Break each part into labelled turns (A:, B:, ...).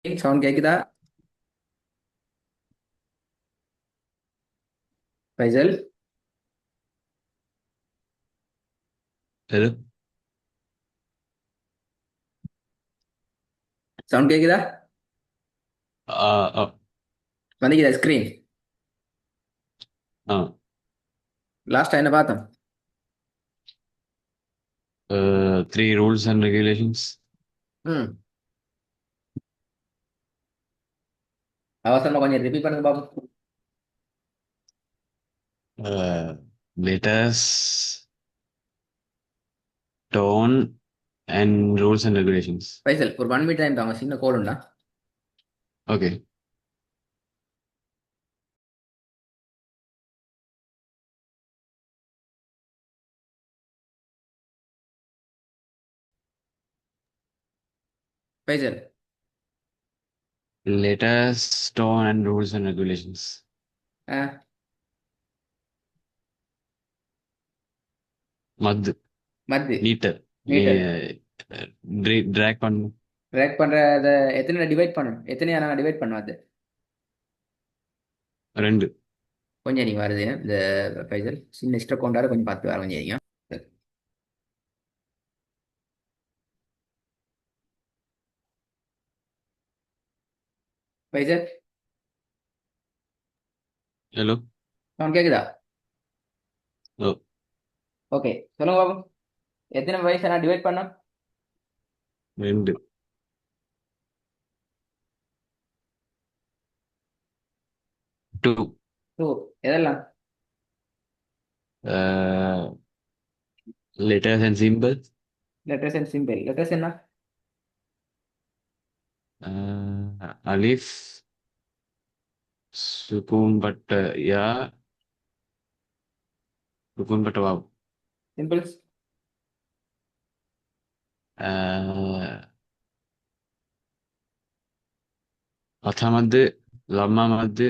A: Sound கேக்குதா? ஃபைசல்,
B: எது?
A: Sound கேக்குதா?
B: ஆ, ஆ,
A: வந்துக்குதா ஸ்க்ரீன்?
B: ஆ.
A: லாஸ்டா என்ன பார்த்தோம்?
B: Three rules and regulations.
A: ம் அவசரமா கொஞ்சம் ரிப்பீட் பண்ணுங்க பாப்போம்.
B: Letters, tone and rules and regulations.
A: Faisal, ஒரு 1 minute டைம் தாங்க, சின்ன கோல் உண்டா?
B: Okay.
A: Faisal,
B: letters, tone and rules and regulations.
A: ஆ,
B: மத்து.
A: மத்து,
B: மீட்டர். நீ
A: மீட்டர்.
B: ட்ராக் பண்ணு.
A: ட்ராக் பண்றத எத்தனை டிவைட் பண்ணணும்? எத்தனையா நாங்கள் டிவைட் பண்ணோம் அது?
B: ரெண்டு.
A: கொஞ்சம் நீங்க வருது இந்த ஃபைசல், சின்ன ஸ்டெப் கொண்டாட கொஞ்சம் பார்த்து வர கொஞ்சம் நீங்க. ஃபைசல்,
B: ஹலோ.
A: சவுண்ட் கேக்குதா?
B: ஓ.
A: ஓகே, சொல்லுங்க பாப்போம். எத்தனை வயசை நான் டிவைட் பண்ணோம்?
B: ரெண்டு. டூ.
A: டூ. எதெல்லாம்?
B: Letters and symbols.
A: Letters and simple. Letters என்ன?
B: அலிஃப், சுக்கூன் பட்ட யா, சுக்கூன் பட்ட வாவ்.
A: சிம்பிள்ஸ்.
B: அத்தாமத்து, லம்மா மத்து,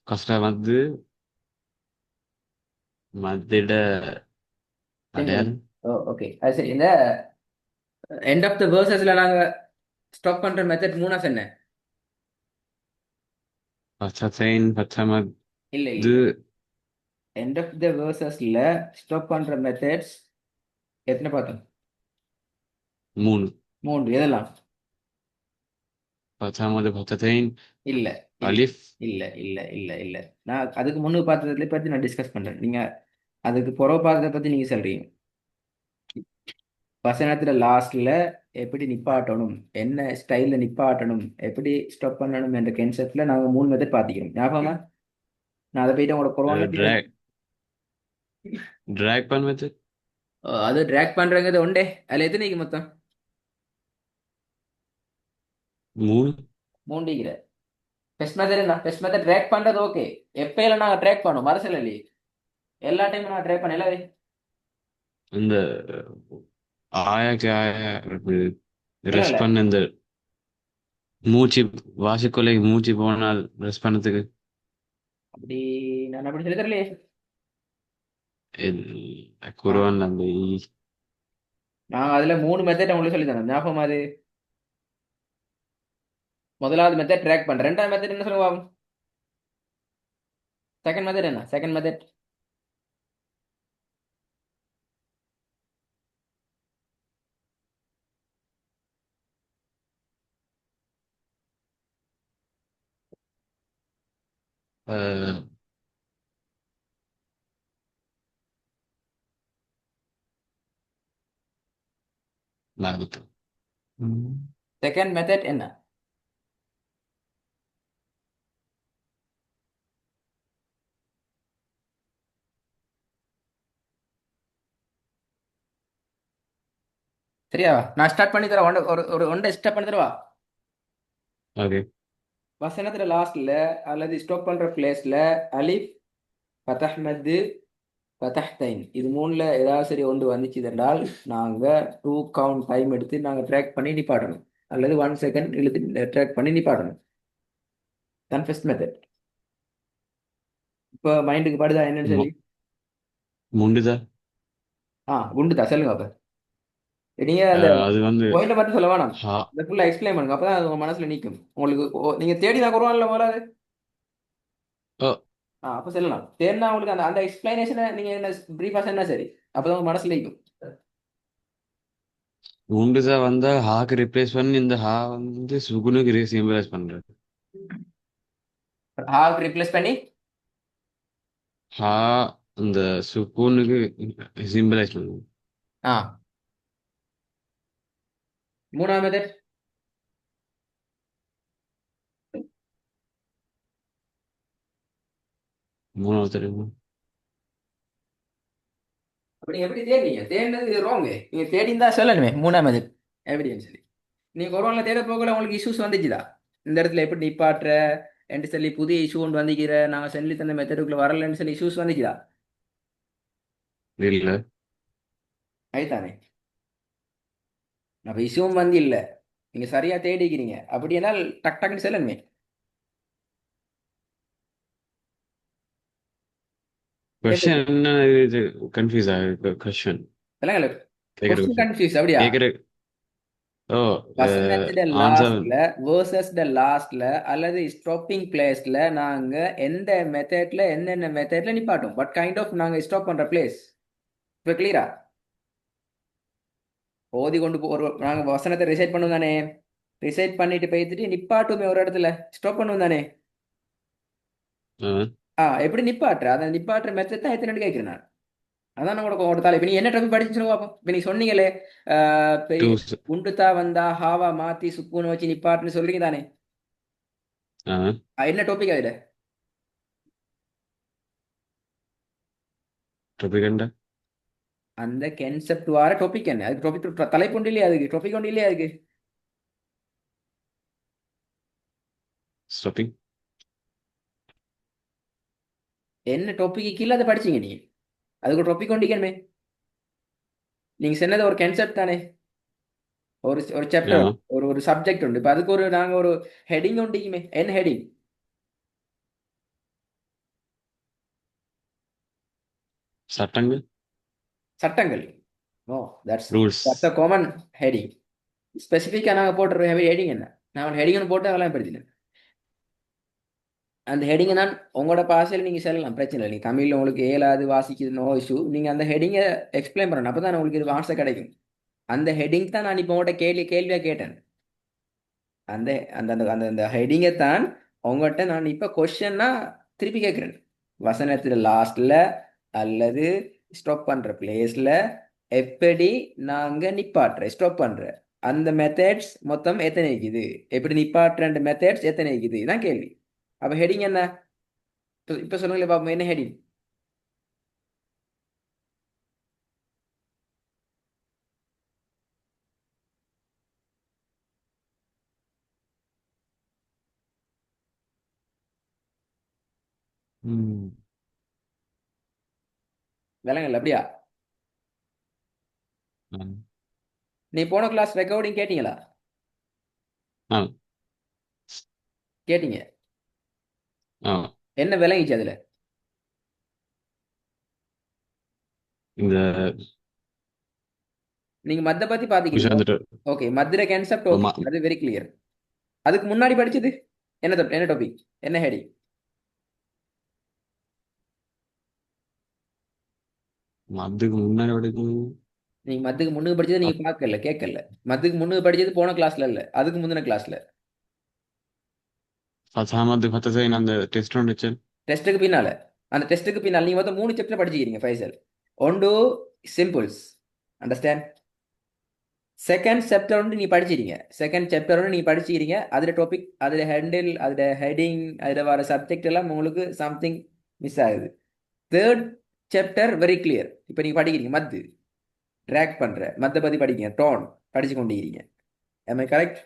B: கஸ்டா மத்து, மத்திட
A: சிம்பிள்.
B: அடையாளம்.
A: ஓ, ஓகே, அது சரி. இந்த எண்ட் ஆஃப் த வேர்சஸ்ல நாங்க ஸ்டாப் பண்ற மெத்தட் மூணா சொன்னேன்.
B: பச்சைன், பச்சைமத்,
A: இல்ல
B: இது
A: இல்ல, எண்ட் ஆஃப் த வேர்சஸ்ல ஸ்டாப் பண்ற மெத்தட்ஸ் எத்தனை பார்த்தோம்?
B: மூணு.
A: மூன்று. எதெல்லாம்?
B: பச்சாமது, பச்சைன்,
A: இல்ல இல்ல
B: அலிஃப்.
A: இல்ல இல்ல இல்ல இல்ல, நான் அதுக்கு முன்னு பார்த்ததுல பத்தி நான் டிஸ்கஸ் பண்றேன். நீங்க அதுக்கு புறவு பார்த்ததை பத்தி நீங்க சொல்றீங்க. வசனத்துல லாஸ்ட்ல எப்படி நிப்பாட்டணும், என்ன ஸ்டைல்ல நிப்பாட்டணும், எப்படி ஸ்டாப் பண்ணணும் என்ற கன்செப்ட்ல நாங்க மூணு மெத்தட் பார்த்திக்கிறோம். ஞாபகமா? நான் அதை போயிட்டு உங்களோட குறவான்ல.
B: ட்ராக் ட்ராக் பண்ணது
A: அது ட்ராக் பண்றங்கிறது உண்டே. அதுல எத்தனைக்கு மொத்தம்?
B: மூணு.
A: மூண்டிகிற. பெஸ்ட் மெத்தட் என்ன? பெஸ்ட் மெத்தட் ட்ராக் பண்றது ஓகே. எப்பயில நாங்க ட்ராக் பண்ணோம் மறுசல் இல்லையே, எல்லா டைமும் நான் ட்ராக் பண்ணல.
B: இந்த ஆயாக்கு ஆயா
A: இல்ல இல்ல,
B: ரெஸ்ட் பண்ண இந்த மூச்சு வாசிக்கொலை மூச்சு போனால் ரெஸ்ட் பண்ணதுக்கு.
A: அப்படி நான் அப்படி சொல்லி தரலையே. நான்
B: குருவான் அந்த
A: நாங்க அதுல மூணு மெத்தட் உங்களுக்கு சொல்லி தரோம். ஞாபகம் அது? முதலாவது மெத்தட் ட்ராக் பண்றேன். ரெண்டாவது மெத்தட் என்ன சொல்லுங்க பாப்போம். செகண்ட் மெத்தட் என்ன? செகண்ட் மெத்தட்
B: லாபத்து.
A: செகண்ட் மெத்தட் என்ன? சரியா? நான் ஸ்டார்ட் பண்ணி தரேன். ஒரு ஒரு ஒன்றை ஸ்டார்ட் பண்ணி தரவா?
B: ஓகே.
A: வசனத்துல லாஸ்ட்ல அல்லது ஸ்டாப் பண்ற பிளேஸ்ல அலிஃப், ஃபதஹ் மத்து, ஃபதஹ்தைன், இது மூணுல ஏதாவது சரி ஒன்று வந்துச்சு என்றால் நாங்க 2 கவுண்ட் டைம் எடுத்து நாங்க ட்ராக் பண்ணி நிப்பாட்டணும். அல்லது 1 செகண்ட் இழுத்து ட்ராக் பண்ணி நிப்பாட்டணும். தான் ஃபர்ஸ்ட் மெத்தட். இப்போ மைண்டுக்கு படுதா என்னன்னு சொல்லி?
B: முண்டுதா.
A: குண்டுதா சொல்லுங்க அப்ப. நீங்க அந்த
B: அது வந்து
A: பாயிண்ட மட்டும் சொல்ல வேணாம்.
B: ஹா
A: இதை ஃபுல்லா எக்ஸ்பிளைன் பண்ணுங்க. அப்பதான் அது உங்க மனசுல நிக்கும். உங்களுக்கு நீங்க தேடி தான் வருவான்ல முதல்ல.
B: ஓ
A: அப்ப சொல்லலாம். தேடினா உங்களுக்கு அந்த அந்த எக்ஸ்பிளனேஷனை நீங்க என்ன பிரீஃபா சொன்னா சரி. அப்பதான் உங்க மனசுல நிக்கும்.
B: உண்டுசா வந்தா ஹாக்கு ரிப்ளேஸ் பண்ணி இந்த ஹா வந்து சுகுனுக்கு சிம்பலைஸ் பண்றது.
A: ஹாவ் ரிப்ளேஸ் பண்ணி
B: ஹா இந்த சுகுனுக்கு சிம்பலைஸ் பண்ணுது.
A: ஆ மூணாவது மெத்தட்.
B: மூணாவது தெரியுமா?
A: அப்ப நீங்க எப்படி தேடுறீங்க? தேடினது ராங். நீங்க தேடி இருந்தா சொல்லணுமே மூணாவது மெத்தட் எப்படின்னு சொல்லி. நீங்க கொரோனால தேட போகல உங்களுக்கு இஷ்யூஸ் வந்துச்சுதா? இந்த இடத்துல எப்படி நிப்பாட்டுற என்று சொல்லி புதிய இஷ்யூ ஒன்று வந்துக்கிற நாங்கள் சொல்லி தந்த மெத்தடுக்குள்ள வரலன்னு சொல்லி இஷ்யூஸ் வந்துச்சுதா?
B: இல்ல.
A: அதுதானே. அப்ப இஷ்யூவும் வந்து இல்லை. நீங்க சரியா தேடிக்கிறீங்க அப்படி என்னால் டக் டக்குன்னு சொல்லணுமே.
B: கொஸ்டின் என்ன? இது கன்ஃபியூஸ் ஆகுது கொஸ்டின்
A: இல்லைங்களா?
B: கேக்குற
A: கொஸ்டின்
B: கொஸ்டின்
A: கன்ஃபியூஸ் அப்படியா?
B: கேக்குற. ஓ
A: வசனத்திட
B: ஆன்சர்
A: லாஸ்ட்ல வேர்சஸ் த லாஸ்ட்ல அல்லது ஸ்டாப்பிங் பிளேஸ்ல நாங்க எந்த மெத்தட்ல என்னென்ன மெத்தட்ல நிப்பாட்டும். பட் கைண்ட் ஆஃப் நாங்க ஸ்டாப் பண்ற பிளேஸ் இப்போ கிளியரா ஓதி கொண்டு ஒரு நாங்க வசனத்தை ரிசைட் பண்ணுவோம் தானே. ரிசைட் பண்ணிட்டு போயிட்டு நிப்பாட்டுமே ஒரு இடத்துல ஸ்டாப் பண்ணுவோம் தானே. எப்படி நிப்பாட்டுற அதை நிப்பாட்டுற மெத்தட் தான் எத்தனை கேட்கிறேன் நான். அதான் உங்களுக்கு உங்களோட தலை. இப்ப நீ என்ன டாபிக் படிச்சுன்னு பார்ப்போம். இப்ப நீ சொன்னீங்களே
B: டூ.
A: உண்டுதா வந்தா ஹாவா மாத்தி சுக்குன்னு வச்சு நிப்பாட்டுன்னு சொல்றீங்க தானே. என்ன டாபிக் அதுல?
B: டாபிக் என்ன?
A: அந்த கன்செப்ட் வார டாபிக் என்ன? அதுக்கு டாபிக் தலைப்பு ஒன்று இல்லையா? அதுக்கு டாபிக் ஒன்று இல்லையா? அதுக்கு
B: ஸ்டாப்பிங்.
A: என்ன டாபிக் கீழே அதை படிச்சீங்க நீங்க? அதுக்கு ஒரு டாபிக் ஒண்டிக்கணுமே. நீங்க சொன்னது ஒரு கன்செப்ட் தானே. ஒரு சாப்டர் ஒரு சப்ஜெக்ட் உண்டு. இப்ப அதுக்கு நாங்க ஒரு ஹெடிங் ஒண்டிக்குமே. என்ன ஹெடிங்?
B: சட்டங்கள்.
A: சட்டங்கள். Oh that's
B: rules.
A: That's a common heading. ஸ்பெசிஃபிக்கா நாங்க போட்டுற ஹெடிங் என்ன? நான் ஹெடிங் போட்டு அதெல்லாம் படிச்சேன். அந்த ஹெடிங்கை தான் உங்களோட பாஷையில் நீங்கள் சொல்லலாம், பிரச்சனை இல்லை. நீங்க தமிழில் உங்களுக்கு ஏழாவது வாசிக்குது நோ இஷ்யூ. நீங்கள் அந்த ஹெடிங்கை எக்ஸ்பிளைன் பண்ணணும். அப்போ தான் உங்களுக்கு இது ஆன்சர் கிடைக்கும். அந்த ஹெடிங் தான் நான் இப்போ உங்கள்கிட்ட கேள்வியாக கேட்டேன். அந்த அந்த அந்த அந்த அந்த ஹெடிங்கை தான் உங்கள்கிட்ட நான் இப்போ கொஸ்டின்னா திருப்பி கேட்குறேன். வசனத்தில் லாஸ்ட்ல அல்லது ஸ்டாப் பண்ணுற பிளேஸில் எப்படி நாங்கள் நிப்பாட்டுற ஸ்டாப் பண்ணுற அந்த மெத்தட்ஸ் மொத்தம் எத்தனை இருக்குது? எப்படி நிப்பாட்டுற மெத்தட்ஸ் எத்தனை இருக்குது தான் கேள்வி. அப்போ ஹெடிங் என்ன? இப்ப சொல்லுங்களேன் பாப்போம், என்ன ஹெடிங்? விலங்கல் அப்படியா? நீ போன கிளாஸ் ரெக்கார்டிங் கேட்டீங்களா? கேட்டீங்க. என்ன விளங்கிச்சு அதுல?
B: இந்த
A: நீங்க மத்த பத்தி பாத்துக்கிறீங்க.
B: வந்துட்டு
A: ஓகே, மதுரை கான்செப்ட் ஓகே, அது வெரி கிளியர். அதுக்கு முன்னாடி படிச்சது என்ன டாபிக், என்ன ஹெடிங்?
B: அதுக்கு முன்னாடி வரைக்கும்
A: நீங்க மத்துக்கு முன்னுக்கு படிச்சது நீங்க பார்க்கல கேட்கல. மத்துக்கு முன்னுக்கு படிச்சது போன கிளாஸ்ல இல்ல, அதுக்கு முந்தின கிளாஸ்ல.
B: ஃபசாமத்து ஃபத்தசைன் அந்த டெஸ்ட் வந்துச்சு.
A: டெஸ்ட்டுக்கு பின்னால, அந்த டெஸ்ட்டுக்கு பின்னால் நீங்க மொத்தம் 3 சாப்டர் படிச்சிக்கிறீங்க ஃபைசல். ஒன்று சிம்பிள்ஸ், அண்டர்ஸ்டாண்ட். செகண்ட் சாப்டர் வந்து நீ படிச்சிருங்க. செகண்ட் சாப்டர் வந்து நீ படிச்சிக்கிறீங்க. அதில் டாபிக், அதில் ஹேண்டில், அதில் ஹெடிங், அதில் வர சப்ஜெக்ட் எல்லாம் உங்களுக்கு சம்திங் மிஸ் ஆகுது. Third chapter very clear. இப்போ நீங்கள் படிக்கிறீங்க மத்து ட்ராக் பண்ணுற மத்தை பற்றி படிக்கிறீங்க, டோன் படிச்சு கொண்டிருக்கிறீங்க. am I correct?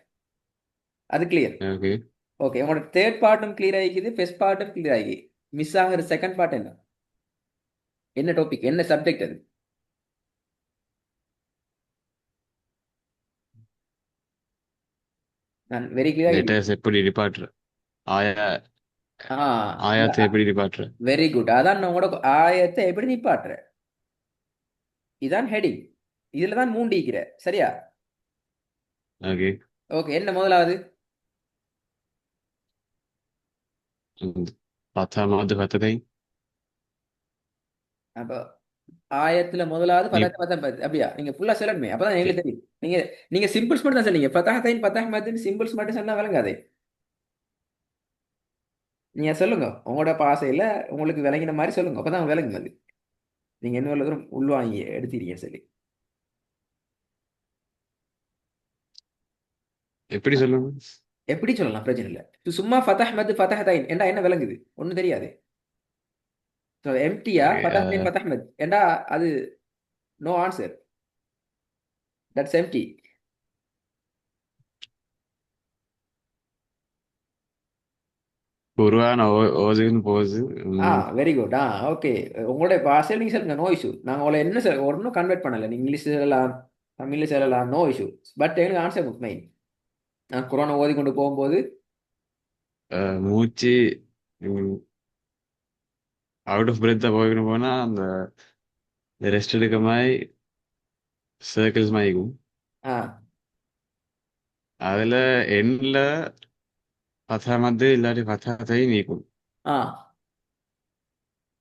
A: அது கிளியர்.
B: ஓகே.
A: ஓகே, உங்களோட தேர்ட் பார்ட்டும் கிளியர் ஆகிக்குது, ஃபர்ஸ்ட் பார்ட்டும் கிளியர் ஆகி மிஸ் ஆகிற செகண்ட் பார்ட் என்ன? என்ன டாபிக், என்ன சப்ஜெக்ட் அது? நான் வெரி கிளியர்.
B: லெட்டர்ஸ் எப்படி டிபார்ட்ரு ஆயா
A: ஆ
B: ஆயாத்தை எப்படி டிபார்ட்ரு.
A: Very good. அதான் நான் உங்களோட ஆயத்தை எப்படி நிப்பாட்டுற, இதான் ஹெடிங். இதுல தான் மூண்டிக்கிற சரியா?
B: ஓகே.
A: ஓகே, என்ன முதலாவது?
B: பத்தாமது பத்ததை.
A: அப்ப ஆயத்துல முதலாவது
B: நீ
A: பத்தாயிரத்தி பத்தாயிரத்தி அப்படியா? நீங்க ஃபுல்லா சொல்லணுமே, அப்பதான் எங்களுக்கு தெரியும். நீங்க நீங்க சிம்பிள்ஸ் மட்டும் தான் சொன்னீங்க. பத்தாயிரத்தி பத்தாயிரத்தி சிம்பிள்ஸ் மட்டும் சொன்னா விளங்காதே. நீங்க சொல்லுங்க உங்களோட பாசையில உங்களுக்கு விளங்கின மாதிரி சொல்லுங்க, அப்பதான் விளங்கும் அது. நீங்க என்ன தூரம் உள்வாங்கி எடுத்தீங்க சரி.
B: எப்படி சொல்லுங்க?
A: எப்படி சொல்லலாம், பிரச்சனை இல்லை. சும்மா ஃபதஹ் மது ஃபதஹ் தைன் என்றா என்ன விளங்குது? ஒன்றும் தெரியாது. எம்டியா
B: ஓகே.
A: ஃபதஹ் தைன் ஃபதஹ் மத் என்றா அது நோ ஆன்சர், தட்ஸ் எம்டி.
B: குருவான ஓதுன்னு போகுது.
A: ஆ வெரி குட். ஓகே. உங்களுடைய பாஷையில் நீங்கள் சொல்லுங்க, நோ இஷ்யூ. நாங்கள் உங்களை என்ன சார் ஒன்றும் கன்வெர்ட் பண்ணலை. நீங்கள் இங்கிலீஷ் சொல்லலாம், தமிழில் சொல்லலாம், நோ இஷ்யூ. பட் எங்களுக்கு ஆன்சர் மெயின். நான் குரானை ஓதி கொண்டு போகும்போது
B: மூச்சு அவுட் ஆஃப் பிரெத்தா போய்க்கணும் போனா அந்த ரெஸ்ட் எடுக்க மாதிரி சர்க்கிள்ஸ் மாதிரி இருக்கும்.
A: ஆ
B: அதுல எண்ட்ல பத்தாமது இல்லாட்டி பத்தாத்தை நீக்கும்.
A: ஆ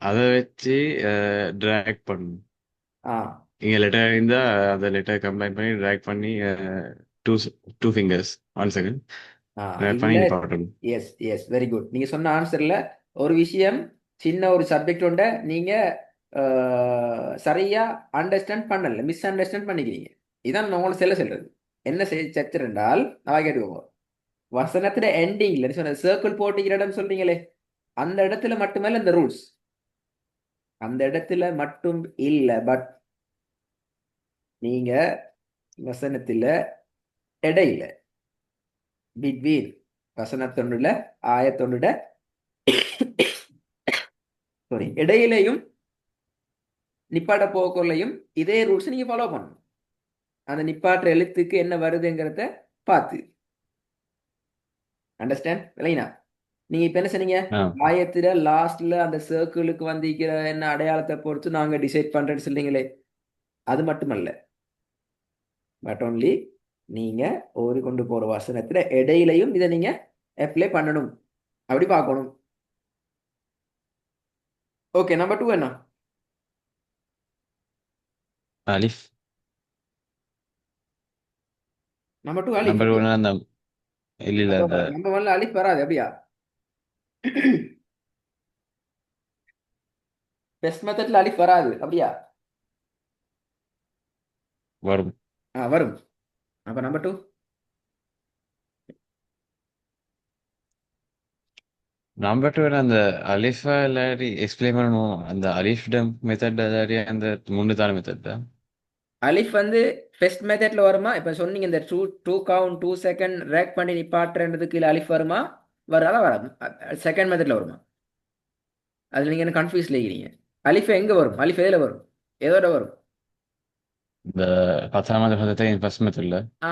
B: அதை வச்சு ட்ராக் பண்ணணும்.
A: ஆ
B: இங்க லெட்டர் இருந்தா அந்த லெட்டர் கம்பைன் பண்ணி ட்ராக் பண்ணி டூ டூ ஃபிங்கர்ஸ் 1 செகண்ட்
A: ஆ
B: ட்ராக் பண்ணி
A: இல்லை.
B: நிப்பாட்டணும்.
A: Yes yes, very good. நீங்கள் சொன்ன ஆன்சரில் ஒரு விஷயம், சின்ன ஒரு சப்ஜெக்ட் உண்ட நீங்கள் சரியா அண்டர்ஸ்டாண்ட் பண்ணல, மிஸ் அண்டர்ஸ்டாண்ட் பண்ணிக்கிறீங்க. இதான் நான் உங்களை சொல்றது. என்ன சச்சர் என்றால், நான் கேட்டுக்கோங்க. வசனத்துல எண்டிங்ல சொன்ன சர்க்கிள் போட்டுக்கிற இடம் சொல்றீங்களே, அந்த இடத்துல மட்டுமல்ல இந்த ரூல்ஸ், அந்த இடத்துல மட்டும் இல்ல. பட் நீங்க வசனத்துல இடையில, பிட்வீன் வசனத்தொன்றுல ஆயத்தொன்றுட சாரி இடையிலையும் நிப்பாட்ட போக்குள்ளையும் இதே ரூல்ஸ் நீங்க ஃபாலோ பண்ணணும். அந்த நிப்பாட்டுற எழுத்துக்கு என்ன வருதுங்கிறத பார்த்து அண்டர்ஸ்டாண்ட் விளையினா. நீங்க இப்ப என்ன சொன்னீங்க?
B: ஆ
A: ஆயத்துல லாஸ்ட்ல அந்த சர்க்கிளுக்கு வந்திருக்கிற என்ன அடையாளத்தை பொறுத்து நாங்க டிசைட் பண்றேன்னு சொல்றீங்களே, அது மட்டுமல்ல. பட் only நீங்க ஓதிக்கொண்டு போற வசனத்துல இடையிலையும் இதை நீங்க அப்ளை பண்ணணும், அப்படி பார்க்கணும். ஓகே, நம்பர் டூ என்ன?
B: அலிஃப்.
A: நம்பர் டூ அலிஃப்
B: நம்பர்
A: அப்படியா?
B: ஒன் அந்த இல்ல இல்ல
A: அப்ப
B: அந்த
A: நம்பர் ஒன்ல அலிஃப் வராது அப்படியா? பெஸ்ட் மெத்தட்ல அலிஃப் வராது அப்படியா?
B: வரும்.
A: வரும். அப்ப நம்பர் டூ.
B: நம்பர் டூ அந்த அலிஃபா இல்லாட்டி எக்ஸ்பிளைன் பண்ணணும். அந்த அலிஃப் டம் மெத்தட் இல்லாட்டி அந்த மூணு தான மெத்தட் தான்.
A: அலிஃப் பெஸ்ட் மெத்தட்ல வருமா? இப்ப சொன்னீங்க இந்த டூ டூ கவுண்ட் 2 செகண்ட் ரேக் பண்ணி நிப்பாட்டுறதுக்கு கீழே அலிஃப் வருமா? வராதா? வராது. செகண்ட் மெத்தட்ல வருமா? அதுல நீங்க என்ன கன்ஃபியூஸ்ல இருக்கிறீங்க? அலிஃப் எங்க வரும்? அலிஃப் எதுல வரும்? எதோட வரும்?
B: இந்த பத்தாமது பதத்தை ஃபர்ஸ்ட் மெத்தட்ல
A: ஆ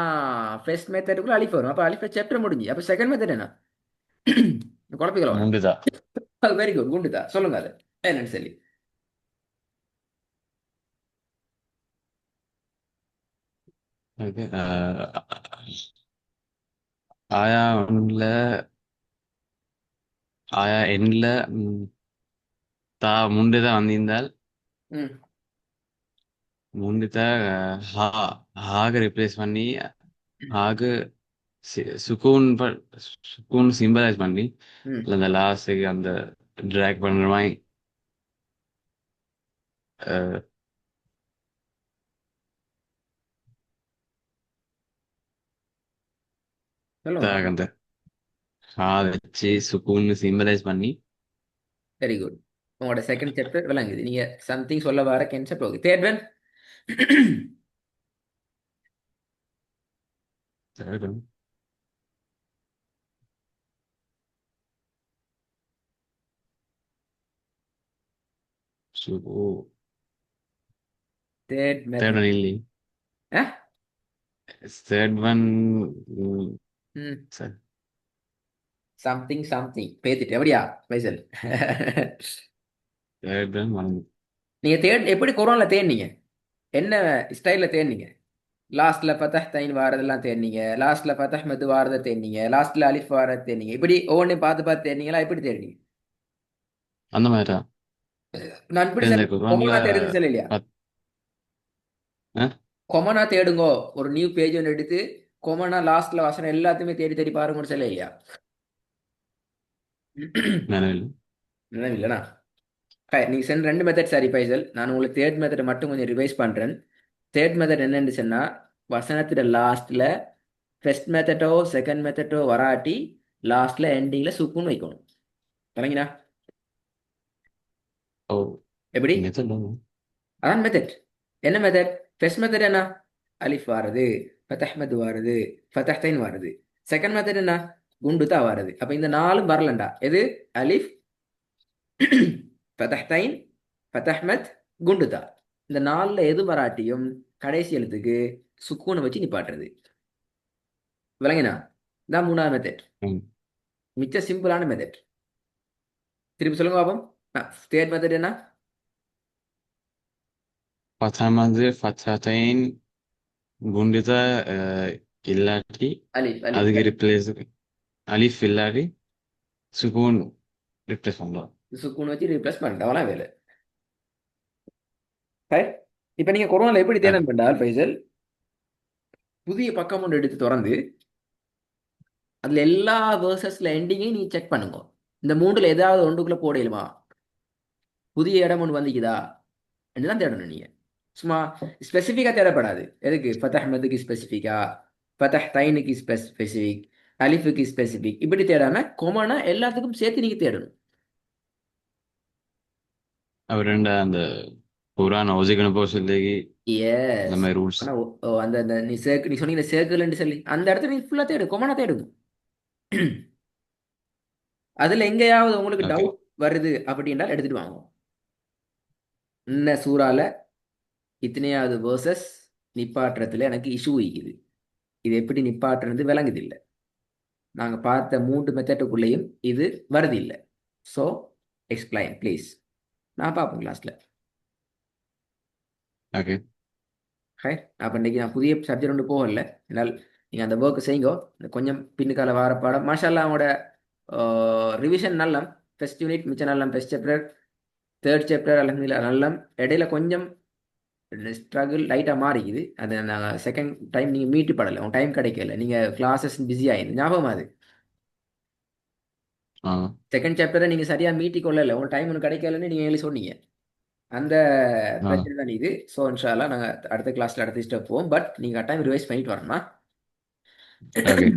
A: ஃபர்ஸ்ட் மெத்தடுக்குள்ள அலிஃப் வரும். அப்ப அலிஃப் சாப்டர் முடிஞ்சு. அப்ப செகண்ட் மெத்தட் என்ன? குழப்பிக்கல வேணாம்.
B: மூன்று தான்.
A: வெரி குட், குண்டுதா. சொல்லுங்க அது என்னன்னு சொல்லி.
B: ஓகே. ஆயா ஒன்றுல ஆயா எண்ணில் தா முண்டு தான் வந்திருந்தால்
A: ம்
B: முண்டு தான் ஹா ஹாக ரிப்ளேஸ் பண்ணி ஹாகு சுக்கூன் சுக்கூன் சிம்பலைஸ் பண்ணி
A: ம்
B: இல்ல அந்த லாஸ்ட்டுக்கு அந்த ட்ராக் பண்ற மாதிரி அஹ்,
A: சொல்லுங்க.
B: அந்த ஹா வச்சு சுக்கூன் சிம்பலைஸ் பண்ணி
A: வெரி குட். உங்களோட செகண்ட் சாப்டர் விளங்குது. நீங்க சம்திங் சொல்ல வர concept. Okay, third one. Third
B: third
A: method.
B: One இல்லை. தேர்ட் ஒன்
A: ம் சம்திங் சம்திங் பேத்திட்டு அப்படியா பைசல்?
B: தேர்ட் ஒன்
A: நீங்க தேர்ட் எப்படி குரான்ல தேடினீங்க? என்ன ஸ்டைலில் தேடினீங்க? லாஸ்ட்ல ஃபத்தஹ் தைன் வாரதெல்லாம் தேடினீங்க, லாஸ்ட்ல ஃபத்தஹ் மது வாரதை தேடினீங்க, லாஸ்ட்ல அலிஃப் வாரதை தேடினீங்க, இப்படி ஒவ்வொன்றையும் பார்த்து பார்த்து தேடினீங்களா? எப்படி தேடினீங்க?
B: அந்த மாதிரியா?
A: நான் இப்படி
B: இந்த
A: சார்
B: குரான்ல
A: கொமனா தேடுங்க சார் இல்லையா?
B: பத்- அஹ்,
A: கொமனா தேடுங்கோ, ஒரு நியூ பேஜ் ஒன்று எடுத்து கொமனா லாஸ்ட்ல வசனம் எல்லாத்தையுமே தேடி தேடி பாருங்கன்னு சொல்ல இல்லையா?
B: நினைவில்.
A: நினைவில்லண்ணா. நீங்க சென்ட் ரெண்டு மெத்தட் சரி பைசல். நான் உங்களுக்கு தேர்ட் மெத்தட் மட்டும் கொஞ்சம் ரிவைஸ் பண்றேன். தேர்ட் மெத்தட் என்னன்னு சொன்னா, வசனத்துல லாஸ்ட்ல ஃபர்ஸ்ட் மெத்தடோ செகண்ட் மெத்தடோ வராட்டி லாஸ்ட்ல எண்டிங்ல சுக்குன்னு வைக்கணும். சரிங்களா?
B: ஓ,
A: எப்படி?
B: மெத்தட்.
A: அதான் மெத்தட். என்ன மெத்தட்? ஃபர்ஸ்ட் மெத்தட் என்ன? அலிஃப் வாருது, ஃபத்தஹ்மது வாருது, ஃபத்தஹ்தைன் வாருது. செகண்ட் மெத்தட் என்ன? குண்டுதா வாருது. அப்ப இந்த நாலும் வரலண்டா. எது? அலிஃப், ஃபத்தஹ்தைன், ஃபத்தஹ்மத், குண்டுதா. இந்த நாலுல எது வராட்டியும் கடைசி எழுத்துக்கு சுக்கூனை வச்சு நிப்பாட்டுறது. விளங்கினா? இதான் மூணாவது மெத்தட். மிச்ச சிம்பிளான மெத்தட். திருப்பி சொல்லுங்க பாப்போம். தேர்ட் மெத்தட் என்ன?
B: பத்தாமது ஃபத்தாத்தைன் குண்டிதா இல்லாட்டி
A: அலிஃப் அலிஃப்
B: அதுக்கு
A: அலிஃப்.
B: ரிப்ளேஸ் அலிஃப் இல்லாட்டி சுகூன் ரிப்ளேஸ் பண்ணலாம்.
A: சுக்கூனை வச்சு ரீப்ளேஸ் பண்ணிட்டு அவ்வளோ வேலை. Right? இப்ப நீங்க கொரோனால எப்படி
B: ஓகே.
A: தேர்வு பண்ணால் பைசல், புதிய பக்கம் ஒன்று எடுத்து திறந்து அதுல எல்லா வேர்சஸ்ல எண்டிங்கையும் நீங்க செக் பண்ணுங்க. இந்த மூன்றுல ஏதாவது ஒன்றுக்குள்ள போடையிலுமா, புதிய இடம் ஒன்று வந்துக்குதா தான் தேடணும் நீங்க. சும்மா ஸ்பெசிஃபிக்கா தேடப்படாது. எதுக்கு? ஃபத்தஹ் மதுக்கு ஸ்பெசிஃபிக்கா, ஃபத்தஹ் தைனுக்கு ஸ்பெசிஃபிக், அலிஃபுக்கு ஸ்பெசிஃபிக், இப்படி தேடாம கொமனா எல்லாத்துக்கும் சேர்த்து நீங்க தேடணும்.
B: அவர் ரெண்டு அந்த குரான் ஒதுக்கணும் போக சொல்லி இந்த
A: எஸ்.
B: மாதிரி ரூல்ஸ்.
A: ஆனா அந்த அந்த நீ சொன்னீங்க சேர்க்கலன்னு சொல்லி அந்த இடத்துல நீ ஃபுல்லா தேடு, கொமனா தேடுங்க. அதுல எங்கேயாவது உங்களுக்கு
B: ஓகே.
A: டவுட் வருது அப்படின்றால் எடுத்துட்டு வாங்க. இன்ன சூறால இத்தனையாவது வேர்சஸ் நிப்பாட்டுறதுல எனக்கு இஷ்யூ இருக்குது. இது எப்படி நிப்பாட்டுறது விளங்குது இல்லை. நாங்க பார்த்த மூன்று மெத்தட்டுக்குள்ளேயும் இது வருது இல்லை. So explain please. நான் பார்ப்போம் கிளாஸ்ல.
B: ஓகே.
A: ஹை. அப்போ இன்னைக்கு நான் புதிய சப்ஜெக்ட் ஒன்று போகல. என்னால் நீங்கள் அந்த ஒர்க்கு செய்யுங்கோ. இந்த கொஞ்சம் பின்னுக்கால வார பாடம் மாஷால்லா அவங்களோட ரிவிஷன் நல்லம். ஃபர்ஸ்ட் யூனிட் மிச்சம் நல்லம், ஃபர்ஸ்ட் சாப்டர் தேர்ட் சாப்டர் அலமதுல்லா நல்லம். இடையில கொஞ்சம் ஸ்ட்ரகிள் லைட்டாக மாறிக்குது. அது நாங்கள் செகண்ட் டைம் நீங்கள் மீட்டு படலை, உங்கள் டைம் கிடைக்கல, நீங்கள் கிளாஸஸ் பிஸி ஆயிடுது. ஞாபகம் அது.
B: ஆ.
A: செகண்ட் சாப்டரை நீங்கள் சரியாக மீட்டி கொள்ளலை, உங்கள் டைம் ஒன்று கிடைக்கலன்னு நீங்கள் எழுதி சொன்னீங்க. அந்த
B: ஆ.
A: பிரச்சனை தான் இது. ஸோ இன்ஷால்லா நாங்கள் அடுத்த கிளாஸில் அடுத்த ஸ்டெப் போவோம். பட் நீங்கள் டைம் ரிவைஸ் பண்ணிட்டு வரணுமா?
B: ஓகே.